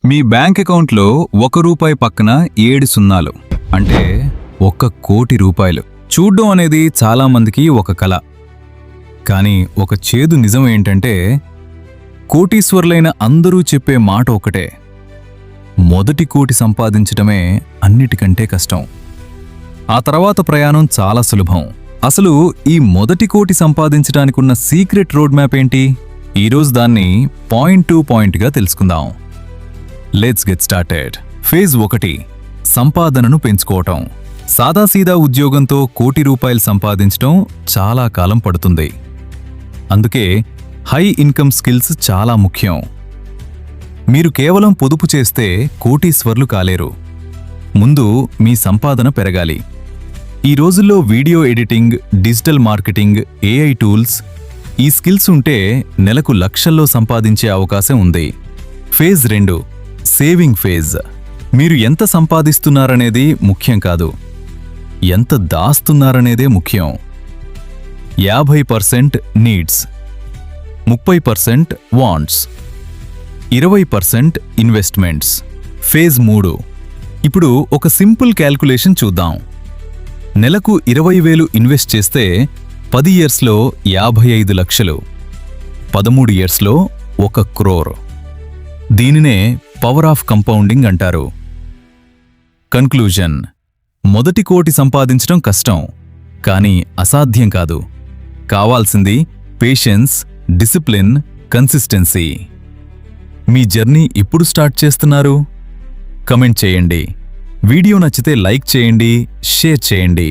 మీ bank అకౌంట్లో ₹1 పక్కన 7 సున్నాలు అంటే ₹1,00,00,000. చూడ్డం అనేది చాలామందికి ఒక కల. కానీ ఒక చేదు నిజం ఏంటంటే కోటీశ్వర్లైన అందరూ చెప్పే మాట ఒకటే: మొదటి కోటి సంపాదించటమే అన్నిటికంటే కష్టం. ఆ తర్వాత ప్రయాణం చాలా సులభం. అసలు ఈ మొదటి కోటి సంపాదించటానికున్న సీక్రెట్ రోడ్ మ్యాప్ ఏంటి? ఈరోజు దాన్ని పాయింట్ టు పాయింట్గా తెలుసుకుందాం. Let's get started. ఫేజ్ 1: సంపాదనను పెంచుకోవటం. సాదాసీదా ఉద్యోగంతో ₹1,00,00,000 సంపాదించటం చాలా కాలం పడుతుంది. అందుకే హై ఇన్కమ్ స్కిల్స్ చాలా ముఖ్యం. మీరు కేవలం పొదుపు చేస్తే కోటీశ్వర్లు కాలేరు. ముందు మీ సంపాదన పెరగాలి. ఈ రోజుల్లో video editing, digital marketing, AI tools, ఈ స్కిల్స్ ఉంటే నెలకు లక్షల్లో సంపాదించే అవకాశం ఉంది. Phase 2: saving phase. మీరు ఎంత సంపాదిస్తున్నారనేది ముఖ్యం కాదు, ఎంత దాస్తున్నారనేదే ముఖ్యం. 50% నీడ్స్, 30% వాంట్స్, 20% ఇన్వెస్ట్మెంట్స్. ఫేజ్ 3: ఇప్పుడు ఒక సింపుల్ క్యాల్కులేషన్ చూద్దాం. నెలకు 20,000 ఇన్వెస్ట్ చేస్తే 10 ఇయర్స్లో 55 లక్షలు, 13 ఇయర్స్లో 1 crore. దీనినే పవర్ ఆఫ్ కంపౌండింగ్ అంటారు. కన్క్లూజన్: మొదటి కోటి సంపాదించడం కష్టం, కానీ అసాధ్యం కాదు. కావాల్సింది పేషెన్స్, డిసిప్లిన్, కన్సిస్టెన్సీ. మీ జర్నీ ఇప్పుడు స్టార్ట్ చేస్తున్నారు? కమెంట్ చేయండి. వీడియో నచ్చితే లైక్ చేయండి, షేర్ చేయండి.